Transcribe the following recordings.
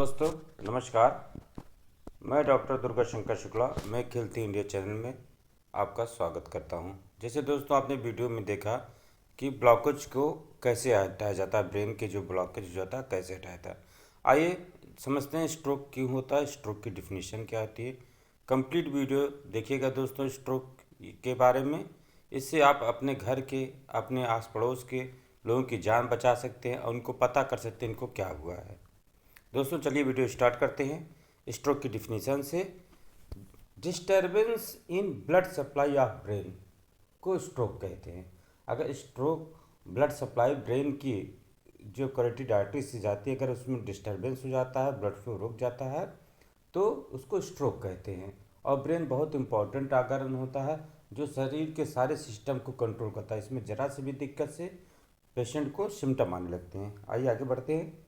दोस्तों नमस्कार। मैं डॉक्टर दुर्गा शंकर शुक्ला, मैं खेलती इंडिया चैनल में आपका स्वागत करता हूं। जैसे दोस्तों आपने वीडियो में देखा कि ब्लॉकेज को कैसे हटाया जाता है, ब्रेन के जो ब्लॉकेज हो जाता है कैसे हटाया जाता है। आइए समझते हैं स्ट्रोक क्यों होता है, स्ट्रोक की डिफिनीशन क्या होती है। कंप्लीट वीडियो देखिएगा दोस्तों स्ट्रोक के बारे में। इससे आप अपने घर के, अपने आस पड़ोस के लोगों की जान बचा सकते हैं और उनको पता कर सकते हैं इनको क्या हुआ है। दोस्तों चलिए वीडियो स्टार्ट करते हैं स्ट्रोक की डिफिनीशन से। Disturbance in blood supply of brain को स्ट्रोक कहते हैं। अगर स्ट्रोक ब्लड सप्लाई ब्रेन की जो करोटिड आर्टरी से जाती है, अगर उसमें डिस्टरबेंस हो जाता है, ब्लड फ्लो रुक जाता है तो उसको स्ट्रोक कहते हैं। और ब्रेन बहुत इंपॉर्टेंट ऑर्गन होता है जो शरीर के सारे सिस्टम को कंट्रोल करता है। इसमें ज़रा सी भी दिक्कत से पेशेंट को सिम्टम आने लगते हैं। आइए आगे बढ़ते हैं,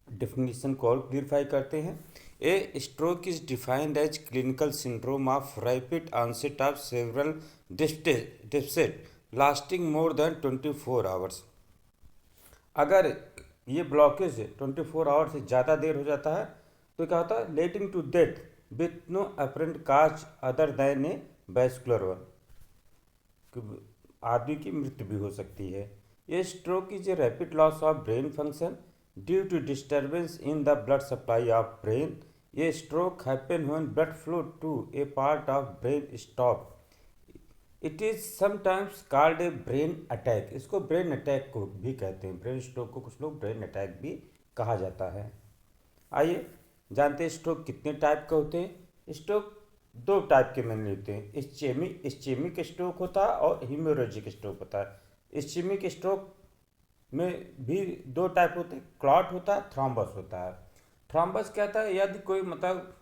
डिफिनीशन को और क्लियरफाई करते हैं। A stroke is defined as clinical syndrome of rapid onset of several deficit lasting more than 24 hours. अगर ये ब्लॉकेज 24 आवर से ज़्यादा देर हो जाता है तो क्या होता है, leading to death with no apparent cause other than a vascular one, आदमी की मृत्यु भी हो सकती है। ये stroke is a rapid loss of brain function due to disturbance in the blood supply of brain. ये stroke happen when blood flow to a part of brain stop. It is sometimes called a brain attack. इसको brain attack को भी कहते हैं। Brain stroke को कुछ लोग brain attack भी कहा जाता है। आइए जानते हैं स्ट्रोक कितने टाइप के होते हैं। स्ट्रोक दो टाइप के मैंने होते हैं, इस्चेमिक स्ट्रोक होता है और हीमोरेजिक स्ट्रोक होता है। इस्चेमिक स्ट्रोक में भी दो टाइप होते हैं, क्लॉट होता है, थ्रॉम्बस होता है। थ्रॉम्बस क्या होता है, यदि कोई मतलब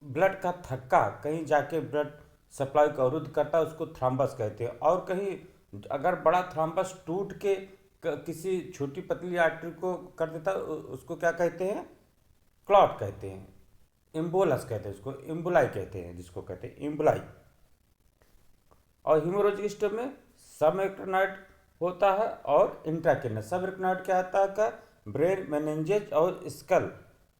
ब्लड का थक्का कहीं जाके ब्लड सप्लाई को अवरुद्ध करता है उसको थ्रॉम्बस कहते हैं। और कहीं अगर बड़ा थ्रॉम्बस टूट के किसी छोटी पतली आर्टरी को कर देता है उसको क्या कहते हैं, क्लॉट कहते हैं। एम्बोलस कहते हैं उसको, एम्बुलाई कहते हैं, जिसको कहते हैं एम्बुलाई। और हीमोरेजिक स्ट्रोक में सबएक्टिनॉइड होता है और इंट्राक्रेनियल। सबएक्टिनॉइड क्या होता है का, ब्रेन मेनिंजेज और स्कल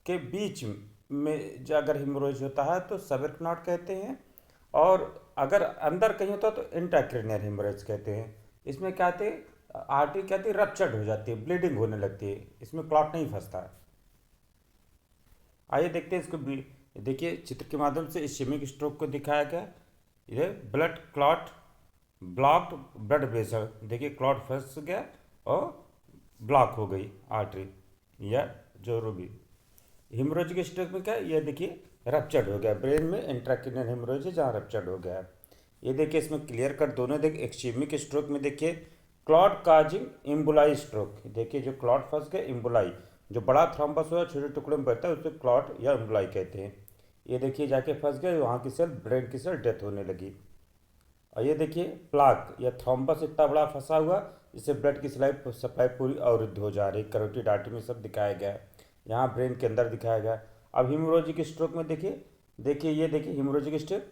के बीच में जो अगर हीमोरेज होता है तो सबएक्टिनॉइड कहते हैं। और अगर अंदर कहीं होता है तो इंट्राक्रेनियल हीमोरेज कहते हैं। इसमें क्या होती है, आर्टरी क्या होती है, रप्चर्ड हो जाती है, ब्लीडिंग होने लगती है, इसमें क्लॉट नहीं फंसता है। आइए देखते हैं इसको देखिए चित्र के माध्यम से इस्चेमिक स्ट्रोक को दिखाया गया। ये blood clot blocked blood vessel, देखिए क्लॉट फंस गया और ब्लॉक हो गई आर्टरी या जो भी। हीमोरेजिक स्ट्रोक में क्या है, ये देखिए रप्चर्ड हो गया, ब्रेन में इंट्राक्रेनियल हेमोरेज है जहाँ रप्चर्ड हो गया है। ये देखिए इसमें क्लियर कट दोनों देखिए। इस्चेमिक स्ट्रोक में देखिए क्लॉट काजिंग एम्बुलाई स्ट्रोक, देखिए जो क्लॉट फंस गया एम्बुलाई, जो बड़ा थ्रॉम्बस हुआ छोटे टुकड़े में बढ़ता है उसे क्लॉट या एम्बुलाई कहते हैं। ये देखिए जाके फंस गए, वहाँ की सेल ब्रेन की सेल डेथ होने लगी। और ये देखिए प्लाक या थ्रॉम्बस इतना बड़ा फंसा हुआ जिससे ब्लड की सप्लाई पूरी अवरुद्ध हो जा रही। करोटिड आर्टरी में सब दिखाया गया है, यहाँ ब्रेन के अंदर दिखाया गया। अब हीमोरेजिक स्ट्रोक में देखिए ये देखिए haemorrhagic stroke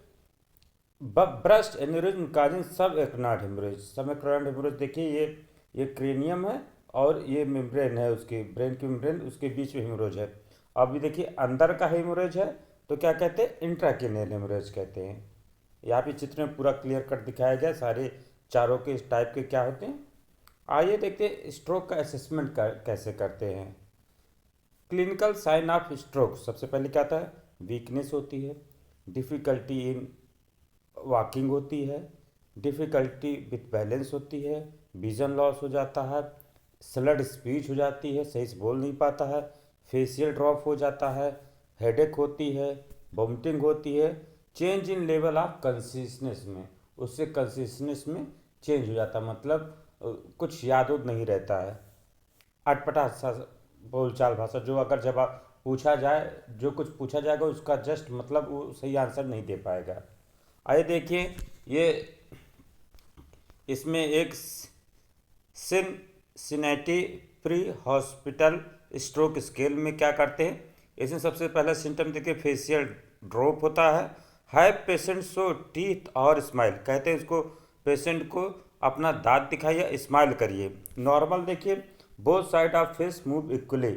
breast aneurysm causing subarachnoid haemorrhage. Subarachnoid haemorrhage देखिए ये क्रेनियम है और ये मेम्ब्रेन है, उसकी ब्रेन की मेम्ब्रेन, उसके बीच में हेमोरेज है। अब देखिए अंदर का हेमोरेज है तो क्या कहते हैं, इंट्राक्रेनियल हेमोरेज कहते हैं। यहाँ पे चित्र में पूरा क्लियर कट दिखाया गया सारे चारों के इस टाइप के क्या होते हैं। आइए देखते हैं स्ट्रोक का असेसमेंट कैसे करते हैं। क्लिनिकल साइन ऑफ स्ट्रोक, सबसे पहले क्या आता है, वीकनेस होती है, डिफ़िकल्टी इन वॉकिंग होती है, डिफ़िकल्टी विथ बैलेंस होती है, विजन लॉस हो जाता है, स्लर्ड स्पीच हो जाती है, सही से बोल नहीं पाता है, फेशियल ड्रॉप हो जाता है, हेडेक होती है, वोमिटिंग होती है, change in level of consciousness में, उससे कंसियसनेस में चेंज हो जाता है, मतलब कुछ याद उद नहीं रहता है, अटपटा सा बोलचाल भाषा, जो अगर जब आप पूछा जाए, जो कुछ पूछा जाएगा उसका जस्ट मतलब वो सही आंसर नहीं दे पाएगा। आइए देखिए ये इसमें एक सिनेटी प्री हॉस्पिटल स्ट्रोक स्केल में क्या करते हैं। इसमें सबसे पहला सिम्टम देखिए फेशियल ड्रॉप होता है। हैव पेशेंट शो टीथ और स्माइल, कहते हैं इसको पेशेंट को अपना दांत दिखाइए, स्माइल करिए। नॉर्मल देखिए both side of face move equally,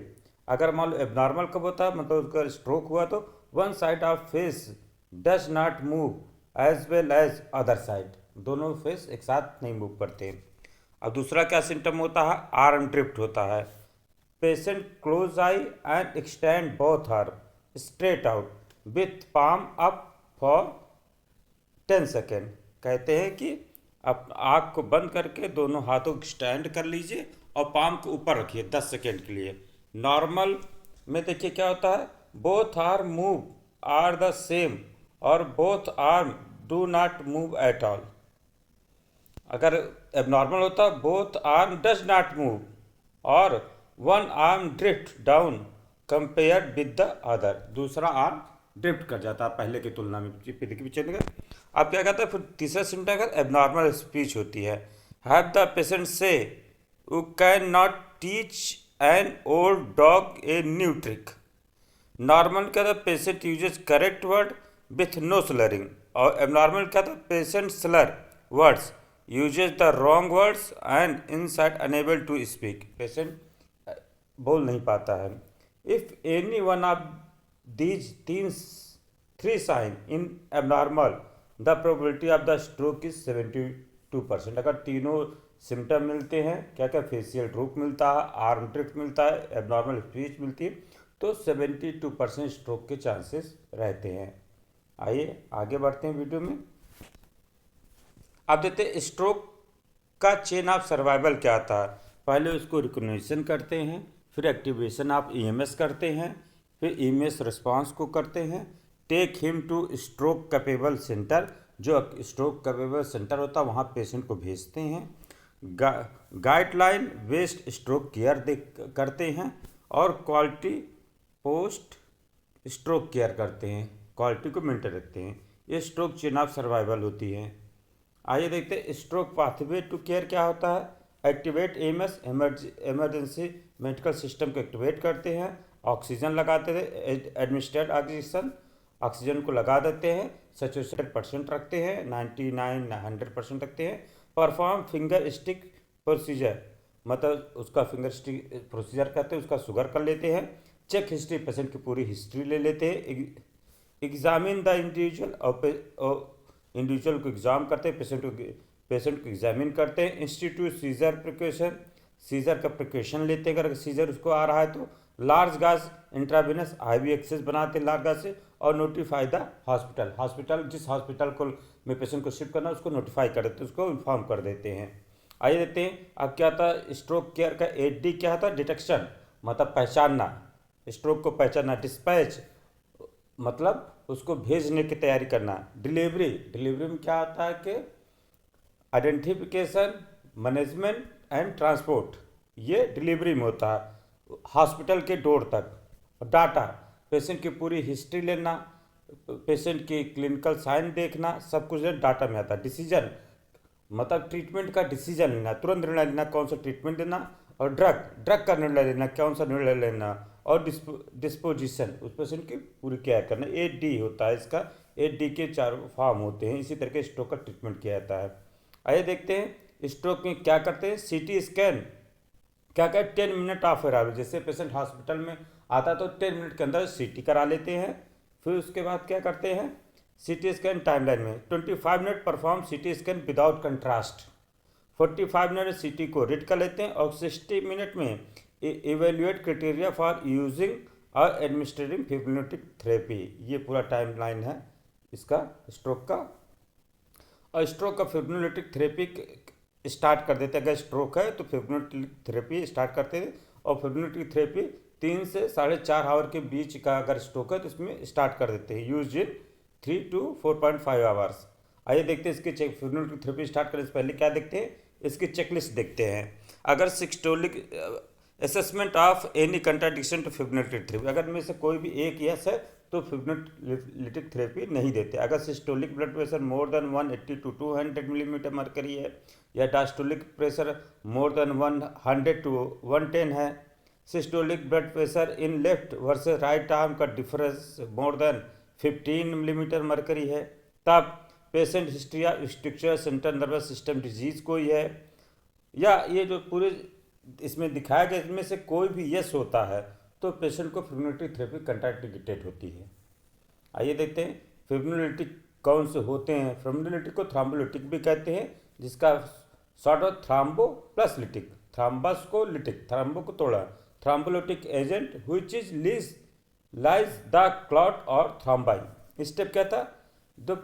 अगर मान लो एबनॉर्मल कब होता है, मतलब उसका स्ट्रोक हुआ तो one side of face does not move as well as other side, दोनों फेस एक साथ नहीं मूव करते। अब दूसरा क्या सिम्टम होता है, आर्म ड्रिफ्ट होता है। Patient close I and extend both arm straight out with palm up for 10 second. कहते हैं कि आप आँख को बंद करके दोनों हाथों को स्टैंड कर लीजिए और पाम को ऊपर रखिए 10 सेकेंड के लिए। नॉर्मल में देखिए क्या होता है, both are move are the same और both arm do not move at all. अगर एबनॉर्मल होता both arm does not move और one arm drift down compare with the other, दूसरा आर्म ड्रिफ्ट कर जाता है पहले की तुलना में पीछे। अब क्या कहता है फिर तीसरा सिम्टम अगर एबनॉर्मल स्पीच होती है, have the patient say you can not teach an old dog a new trick. Normal क्या था, patient uses correct word with no slurring, और एबनॉर्मल क्या था, patient slur words uses the wrong words and inside unable to speak, patient बोल नहीं पाता है। If any one of these three sign in abnormal the probability of the stroke is 72%। अगर तीनों symptom मिलते हैं, क्या क्या फेशियल ड्रूप मिलता है, आर्म ड्रिफ्ट मिलता है, एबनॉर्मल स्पीच मिलती है, तो 72% स्ट्रोक के चांसेस रहते हैं। आइए आगे बढ़ते हैं वीडियो में। अब देखते हैं स्ट्रोक का चेन ऑफ सर्वाइवल क्या था। पहले उसको रिकग्निशन करते हैं, फिर एक्टिवेशन ऑफ ईएमएस करते हैं, फिर ईएमएस रिस्पांस को करते हैं, take him to stroke capable centre, जो स्ट्रोक कैपेबल सेंटर होता है वहाँ पेशेंट को भेजते हैं, गाइडलाइन बेस्ड स्ट्रोक केयर करते हैं, और क्वालिटी पोस्ट स्ट्रोक केयर करते हैं, क्वालिटी को मेंटेन रखते हैं। ये स्ट्रोक चेन ऑफ सर्वाइवल होती है। आइए देखते हैं स्ट्रोक पाथवे टू केयर क्या होता है। Activate MS, emergency medical system को एक्टिवेट करते हैं, ऑक्सीजन लगाते थे, एडमिनिस्ट्रेट ऑक्सीजन, ऑक्सीजन को लगा देते हैं, सैचुरेशन % रखते हैं, 99-100% रखते हैं। परफॉर्म फिंगर स्टिक प्रोसीजर, मतलब उसका फिंगर स्टिक प्रोसीजर करते हैं, उसका शुगर कर लेते हैं। चेक हिस्ट्री, पेशेंट की पूरी हिस्ट्री ले लेते हैं। एग्जामिन द इंडिविजुअल, और इंडिविजुअल को एग्जाम करते हैं, पेशेंट को एग्जामिन करते हैं। इंस्टीट्यूट सीजर प्रिकॉशन, सीजर का प्रिकॉशन लेते हैं अगर सीजर उसको आ रहा है तो। लार्ज गाज इंट्रावेनस आईवी एक्सेस बनाते हैं लार्ज गाज से, और नोटिफाई द हॉस्पिटल जिस हॉस्पिटल को में पेशेंट को शिफ्ट करना है उसको नोटिफाई कर देते हैं, उसको इन्फॉर्म कर देते हैं। आइए देते हैं अब क्या था स्ट्रोक केयर का 8D क्या था, डिटेक्शन मतलब पहचानना, स्ट्रोक को पहचानना। डिस्पैच मतलब उसको भेजने की तैयारी करना। डिलीवरी में क्या होता है कि आइडेंटिफिकेशन, मैनेजमेंट एंड ट्रांसपोर्ट, ये डिलीवरी में होता है हॉस्पिटल के डोर तक। डाटा, पेशेंट की पूरी हिस्ट्री लेना, पेशेंट की क्लिनिकल साइन देखना, सब कुछ डाटा में आता है। डिसीजन मतलब ट्रीटमेंट का डिसीजन लेना, तुरंत निर्णय लेना कौन सा ट्रीटमेंट देना, और ड्रग का निर्णय लेना कौन सा निर्णय लेना, और डिस्पोजिशन उस पेशेंट की पूरी केयर करना। 8D होता है इसका, 8D के 4 फॉर्म होते हैं। इसी तरह के स्ट्रोक का ट्रीटमेंट किया जाता है। आइए देखते हैं स्ट्रोक में क्या करते हैं। CT स्कैन क्या क्या 10 मिनट ऑफ अराइवल, जैसे पेशेंट हॉस्पिटल में आता है तो 10 मिनट के अंदर CT करा लेते हैं। फिर उसके बाद क्या करते हैं, CT स्कैन टाइमलाइन में 25 minute perform CT scan without contrast, 45 minute CT को रीड कर लेते हैं, और 60 मिनट में इवेल्युएट क्राइटेरिया फॉर यूजिंग और एडमिनिस्ट्रेटिंग फिब्रिलेटिक थेरेपी। ये पूरा टाइमलाइन है इसका स्ट्रोक का। और स्ट्रोक का फिब्रिलेटिक थेरेपी स्टार्ट कर देते हैं। अगर स्ट्रोक है तो फिब्रिलेटिक थेरेपी स्टार्ट करते हैं, और फिब्रिलेटिक थेरेपी 3 से 4.5 आवर के बीच का अगर स्ट्रोक है तो इसमें स्टार्ट कर देते हैं, यूज इन 3 to 4.5 आवर्स। आइए देखते हैं इसकी फिब्रिलेटिक थेरेपी स्टार्ट करने से पहले क्या देखते हैं, इसकी चेकलिस्ट देखते हैं। अगर systolic assessment of any contradiction to fibrinolytic therapy, अगर इनमें से कोई भी एक यस है तो फिब्रिलेटिक थेरेपी नहीं देते। अगर systolic blood pressure more than 180 to 200 millimetre mercury है, या diastolic pressure more than 100 to 110 है, systolic blood pressure in left versus right arm का difference more than 15 millimetre mercury है, तब पेशेंट हिस्ट्री या structure central nervous system disease कोई है, या ये जो पूरे इसमें दिखाया गया इसमें से कोई भी यस होता है तो पेशेंट को फिब्रिनोलिटिक थेरेपी कंट्राइंडिकेटेड होती है। आइए देखते हैं फिब्रिनोलिटिक कौन से होते हैं। फिब्रिनोलिटिक को थ्रोम्बोलिटिक भी कहते हैं, जिसका शॉर्ट ऑफ थ्राम्बो प्लस लिटिक, थ्राम्बस को लिटिक, थ्राम्बो को तोड़ा, thrombolytic agent which is lease lies the clot और थ्रोम्बाई। स्टेप क्या था, तो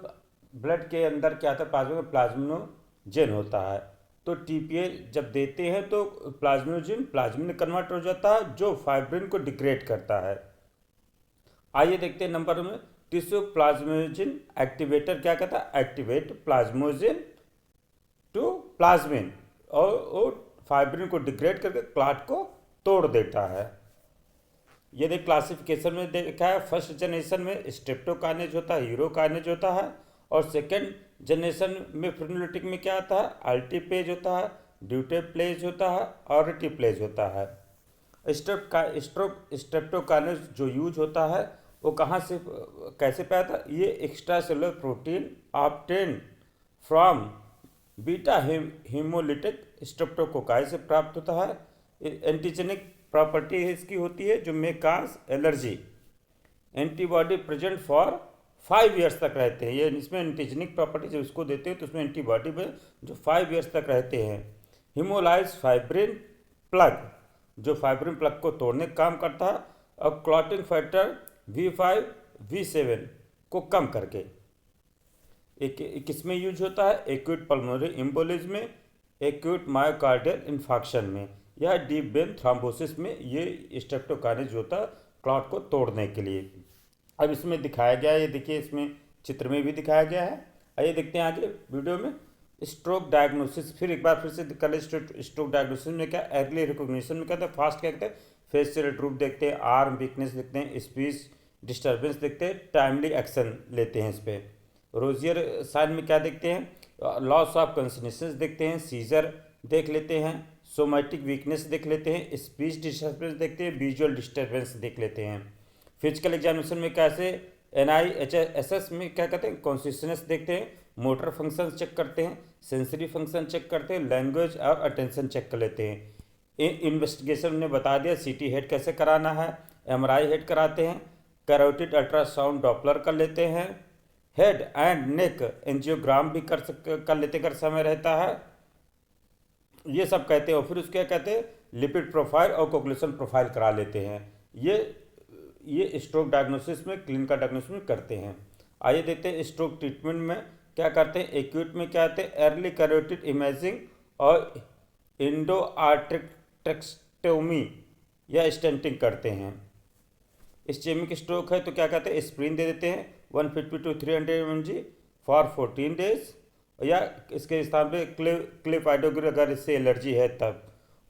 ब्लड के अंदर क्या था, प्लाज्मिनोजेन होता है, तो टीपीए जब देते हैं तो प्लाज्मिनोजेन प्लाज्मिन कन्वर्ट हो जाता है जो फाइब्रिन को डिग्रेड करता है। आइए देखते हैं नंबर में, टिश्यू प्लाज्मिनोजेन एक्टिवेटर क्या कहता है, एक्टिवेट प्लाज्मोजेन टू प्लाज्मिन और फाइब्रिन को डिग्रेड करके क्लॉट को तोड़ देता है। यदि क्लासिफिकेशन में देखा है, फर्स्ट जनरेशन में स्ट्रेप्टोकाइनेज होता है, यूरोकाइनेज होता है, और सेकेंड जनरेशन में फिब्रिनोलिटिक में क्या आता है, अल्टीपेज होता है, ड्यूटेप्लेज होता है और रेटिप्लेज होता है। स्ट्रेप्टोकाइनेज जो यूज होता है वो कहाँ से कैसे पाया था, ये extra cellular protein obtain from beta haemolytic streptococci से प्राप्त होता है। एंटीजेनिक प्रॉपर्टी इसकी होती है जो may cause allergy. Antibody present for 5 years तक रहते हैं, ये इसमें एंटीजेनिक प्रॉपर्टी जब इसको देते हैं तो उसमें एंटीबॉडी में जो 5 ईयर्स तक रहते हैं। हिमोलाइज फाइब्रिन प्लग जो फाइब्रिन प्लग को तोड़ने का काम करता है, और क्लॉटिंग फैक्टर V5 V7 को कम करके। एक किसमें यूज होता है, एक्यूट पल्मोनरी एम्बोलिज्म में, एक्यूट मायोकार्डियल इन्फाक्शन में, या डीप वेन थ्रोम्बोसिस में ये स्ट्रेप्टोकाइनेज होता है क्लॉट को तोड़ने के लिए। अब इसमें दिखाया गया है, ये देखिए इसमें चित्र में भी दिखाया गया है। आइए देखते हैं आगे वीडियो में। स्ट्रोक डायग्नोसिस फिर एक बार फिर से कर ले। स्ट्रोक डायग्नोसिस में क्या, अर्ली रिकॉग्निशन में कहते हैं, फास्ट क्या कहते हैं, फेशियल ड्रूप देखते हैं, आर्म वीकनेस देखते हैं, स्पीच डिस्टर्बेंस देखते हैं, टाइमली एक्शन लेते हैं इस पर। रोजियर साइन में क्या देखते हैं, लॉस ऑफ कॉन्शसनेस देखते हैं, सीजर देख लेते हैं, सोमैटिक वीकनेस देख लेते हैं, स्पीच डिस्टर्बेंस देखते हैं, विजुअल डिस्टर्बेंस देख लेते हैं। फिजिकल एग्जामिनेशन में कैसे NIHSS में क्या कहते हैं, कॉन्शियसनेस देखते हैं, मोटर फंक्शन चेक करते हैं, सेंसरी फंक्शन चेक करते हैं, लैंग्वेज और अटेंशन चेक कर लेते हैं। इन्वेस्टिगेशन ने बता दिया सीटी हेड कैसे कराना है, MRI हेड कराते हैं, कैरोटिड अल्ट्रासाउंड डॉपलर कर लेते हैं, हेड एंड नेक एंजियोग्राम भी कर लेते अगर समय रहता है, ये सब कहते हैं। और फिर उसके क्या कहते हैं, लिपिड प्रोफाइल और कोगुलेशन प्रोफाइल करा लेते हैं। ये स्ट्रोक डायग्नोसिस में, क्लिनिकल डायग्नोसिस में करते हैं। आइए देखते हैं स्ट्रोक ट्रीटमेंट में क्या करते हैं। एक्यूट में क्या कहते हैं, अर्ली कैरोटिड इमेजिंग और इंडो आर्टेक्टेक्टोमी या स्टेंटिंग करते हैं। इस्चेमिक स्ट्रोक है तो क्या कहते हैं, एस्प्रिन दे देते हैं 150 to 300 mg फॉर 14 डेज, या इसके स्थान पे क्लिपाइडोग्रिल अगर इससे एलर्जी है तब।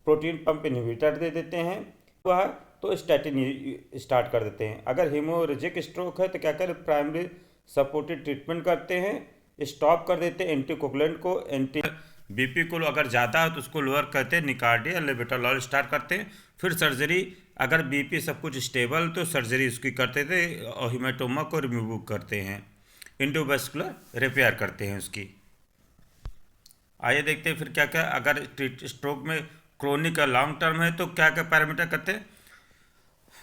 प्रोटीन पंप इनहिबिटर दे देते हैं, वह तो स्टैटिन स्टार्ट कर देते हैं। अगर हेमोरेजिक स्ट्रोक है तो क्या करें, प्राइमरी सपोर्टेड ट्रीटमेंट करते हैं, स्टॉप कर देते हैं एंटीकोगुलेंट को, एंटी बीपी को अगर ज़्यादा है तो उसको लोअर करते हैं, निकार्डिया लेबेटालॉल स्टार्ट करते हैं। फिर सर्जरी, अगर बीपी सब कुछ स्टेबल तो सर्जरी उसकी करते थे और हिमेटोमा को रिमूव करते हैं, इंडोवेस्कुलर रिपेयर करते हैं उसकी। आइए देखते हैं फिर क्या क्या, अगर स्ट्रोक में क्रोनिक या लॉन्ग टर्म है तो क्या क्या पैरामीटर करते हैं।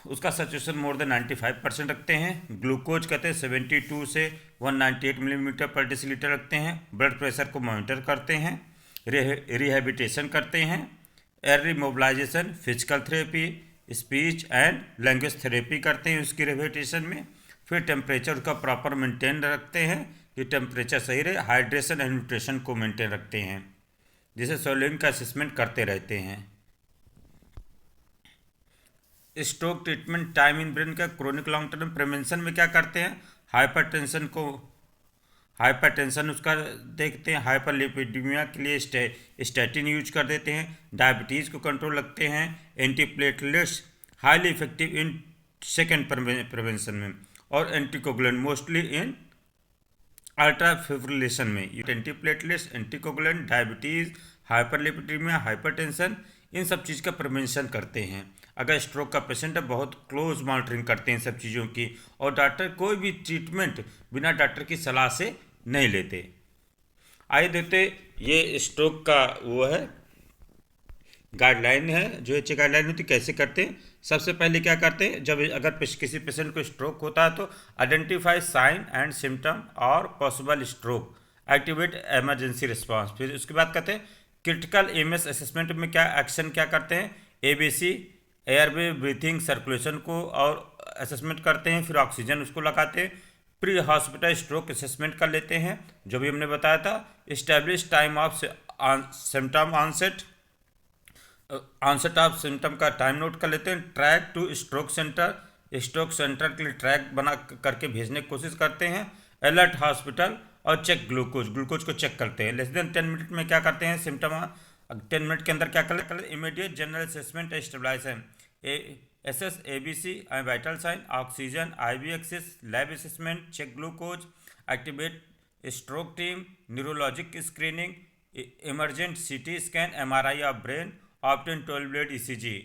उसका सैचुरेशन मोर देन 95% रखते हैं, ग्लूकोज कहते हैं 72 से 198 मिलीमीटर पर डेसीलीटर रखते हैं, ब्लड प्रेशर को मॉनिटर करते हैं, रिहेबिटेशन करते हैं, early mobilisation, physical therapy, speech and language therapy करते हैं उसकी रिहेबिटेशन में। फिर टेम्परेचर का प्रॉपर मेंटेन रखते हैं कि टेम्परेचर सही रहे, हाइड्रेशन एंड न्यूट्रिशन को मेंटेन रखते हैं, जिसे सोलिंग का असेसमेंट करते रहते हैं। Stroke treatment time in brain का क्रोनिक लॉन्ग टर्म प्रिवेंशन में क्या करते हैं, हाइपरटेंशन उसका देखते हैं, हाइपरलिपिडीमिया के लिए स्टैटिन यूज कर देते हैं, डायबिटीज़ को कंट्रोल रखते हैं, antiplatelets highly effective in second prevention में, और anticoagulant mostly in atrial fibrillation में। Antiplatelets, anticoagulant, diabetes, hyperlipidaemia, hypertension, इन सब चीज़ का प्रिवेंशन करते हैं। अगर स्ट्रोक का पेशेंट है बहुत क्लोज मॉनिटरिंग करते हैं सब चीज़ों की, और डॉक्टर कोई भी ट्रीटमेंट बिना डॉक्टर की सलाह से नहीं लेते। आइए देखते ये स्ट्रोक का वो है गाइडलाइन है, जो एच गाइडलाइन होती है कैसे करते हैं। सबसे पहले क्या करते हैं, जब अगर किसी पेशेंट को स्ट्रोक होता है तो आइडेंटिफाई साइन एंड सिम्टम और possible stroke, activate emergency response. फिर उसके बाद कहते हैं क्रिटिकल एमएस असेसमेंट में क्या एक्शन क्या करते हैं, एबीसी एयरवे ब्रीथिंग सर्कुलेशन को और असेसमेंट करते हैं, फिर ऑक्सीजन उसको लगाते हैं। प्री हॉस्पिटल स्ट्रोक असेसमेंट कर लेते हैं, जो भी हमने बताया था। Establish time of symptom onset, onset of symptom का टाइम नोट कर लेते हैं। Track to stroke centre, stroke centre के लिए ट्रैक बना करके भेजने की कोशिश करते हैं। अलर्ट हॉस्पिटल और चेक ग्लूकोज, ग्लूकोज को चेक करते हैं। लेस देन 10 मिनट में क्या करते हैं, सिम्टम 10 मिनट के अंदर क्या कर immediate general assessment stabilisation, SS ABC vital sign, oxygen, IV access, lab assessment, check glucose, activate stroke team, neurologic screening, emergent CT scan, MRI of brain, obtain 12 lead ECG.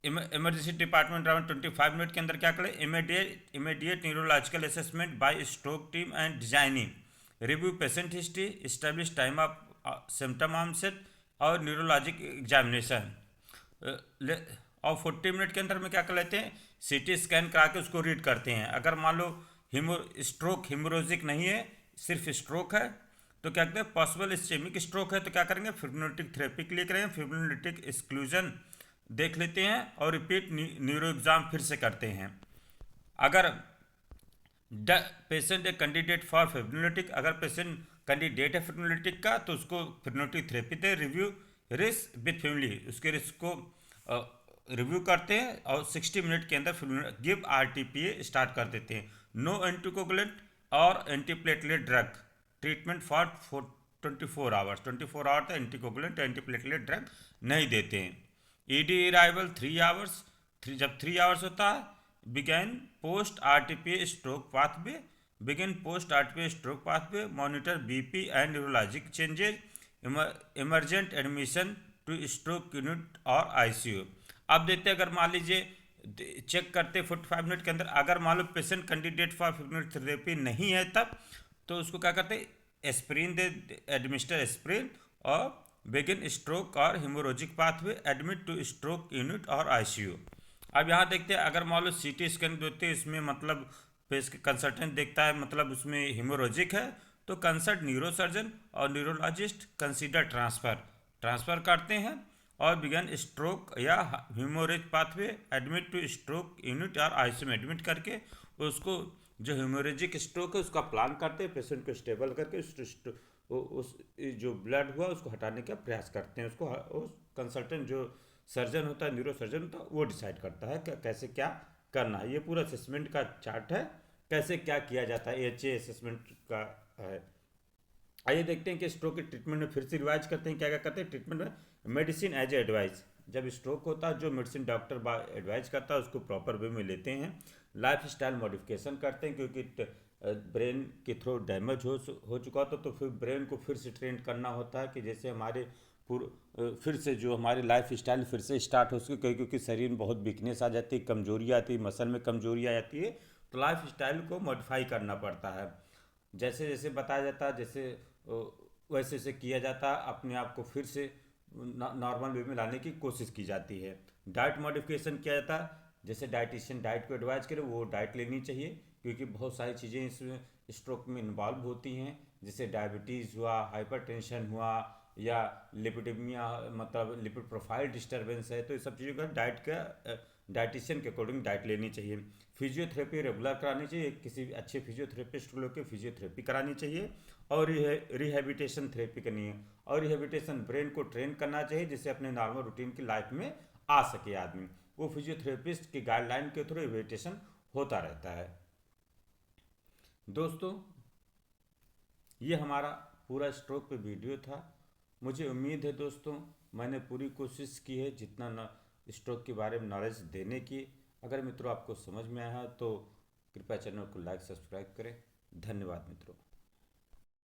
Emergency department around 25 minute के अंदर क्या करें, immediate neurological assessment by stroke team and designing, review patient history, establish time of symptom onset और neurologic examination. और 40 minute के अंदर में क्या कर लेते हैं, सीटी स्कैन करा के उसको रीड करते हैं। अगर मान लो स्ट्रोक हिमोरेजिक नहीं है, सिर्फ स्ट्रोक है, तो क्या कहते हैं पॉसिबल इस्केमिक स्ट्रोक है तो क्या करेंगे, फिब्रिनोलिटिक थेरेपी के लिए करेंगे, फिब्रिनोलिटिक एक्सक्लूजन देख लेते हैं और रिपीट न्यूरो एग्जाम फिर से करते हैं। अगर patient a candidate for fibrinolytic, अगर पेशेंट कैंडिडेट है फिब्रिनोलिटिक का तो उसको fibrinolytic therapy they. Review risk with family, उसके रिस्क को रिव्यू करते हैं और 60 मिनट के अंदर गिव आरटीपीए स्टार्ट कर देते हैं। नो एंटीकोगुलेंट और antiplatelet drug treatment for 24 hours, 24 hour तक एंटीकोगुलेंट एंटीप्लेटलेट ड्रग नहीं देते हैं। ईडी अराइवल 3 आवर्स, जब 3 आवर्स होता है begin post RTPA stroke pathway, begin post RTPA stroke pathway, monitor BP and neurologic changes, emergent admission to stroke unit और ICU. अब देते अगर मान लीजिए चेक करते 45 मिनट के अंदर, अगर मान लो patient candidate for fibrinolytic therapy नहीं है तब तो उसको क्या करते एस्प्रिन दे, एडमिनिस्टर एस्प्रिन और बिगिन स्ट्रोक और haemorrhagic pathway, admit to stroke unit और आईसीयू। अब यहाँ देखते हैं अगर मान लो सीटी स्कैन देते हैं, इसमें मतलब कंसल्टेंट देखता है मतलब उसमें हिमोरोजिक है तो कंसल्ट न्यूरो सर्जन और न्यूरोलॉजिस्ट कंसीडर ट्रांसफ़र करते हैं और बिगन स्ट्रोक या haemorrhage pathway, admit to stroke unit और आईसीयू में एडमिट करके उसको जो हीमोरेजिक स्ट्रोक है उसका प्लान करते हैं, पेशेंट को स्टेबल करके उस जो ब्लड हुआ उसको हटाने का प्रयास करते हैं। उसको उस कंसल्टेंट जो सर्जन होता है, न्यूरो सर्जन होता है, वो डिसाइड करता है कि कैसे क्या करना है। ये पूरा असेसमेंट का चार्ट है, कैसे क्या किया जाता है, एच असेसमेंट का है। आइए देखते हैं कि स्ट्रोक के ट्रीटमेंट में फिर से रिवाइज करते हैं क्या क्या करते हैं ट्रीटमेंट में। मेडिसिन एज एडवाइस, जब स्ट्रोक होता है जो मेडिसिन डॉक्टर एडवाइज करता है उसको प्रॉपर वे में लेते हैं। लाइफ स्टाइल मॉडिफिकेशन करते हैं क्योंकि ब्रेन के थ्रू डैमेज हो चुका था तो फिर ब्रेन को फिर से ट्रेन करना होता है कि जैसे हमारे फिर से जो हमारी लाइफ स्टाइल फिर से स्टार्ट हो सके, क्योंकि शरीर में बहुत वीकनेस आ जाती है, कमजोरी आती है, मसल में कमजोरी आ जाती है, तो लाइफ स्टाइल को मॉडिफाई करना पड़ता है। जैसे जैसे बताया जाता है जैसे वैसे वैसे किया जाता है, अपने आप को फिर से नॉर्मल वे में लाने की कोशिश की जाती है। डाइट मॉडिफिकेशन किया जाता है, जैसे डाइटिशियन डाइट को एडवाइज करे वो डाइट लेनी चाहिए क्योंकि बहुत सारी चीज़ें इसमें स्ट्रोक में इन्वॉल्व होती हैं, जैसे डायबिटीज़ हुआ, हाइपरटेंशन हुआ या लिपिडेमिया मतलब लिपिड प्रोफाइल डिस्टर्बेंस है, तो ये सब चीज़ों का डाइटिशियन के अकॉर्डिंग डाइट लेनी चाहिए। फिजियोथेरेपी रेगुलर करानी चाहिए, किसी अच्छे फिजियोथेरेपिस्ट को लेकर फिजियोथेरेपी करानी चाहिए और रिहेबिटेशन थेरेपी करनी है। और रिहेबिटेशन ब्रेन को ट्रेन करना चाहिए जिससे अपने नॉर्मल रूटीन की लाइफ में आ सके आदमी, वो फिजियोथेरेपिस्ट की गाइडलाइन के थ्रू रिहेबिटेशन होता रहता है। दोस्तों ये हमारा पूरा स्ट्रोक पे वीडियो था। मुझे उम्मीद है दोस्तों मैंने पूरी कोशिश की है जितना स्ट्रोक के बारे में नॉलेज देने की। अगर मित्रों आपको समझ में आया तो कृपया चैनल को लाइक सब्सक्राइब करें। धन्यवाद मित्रों।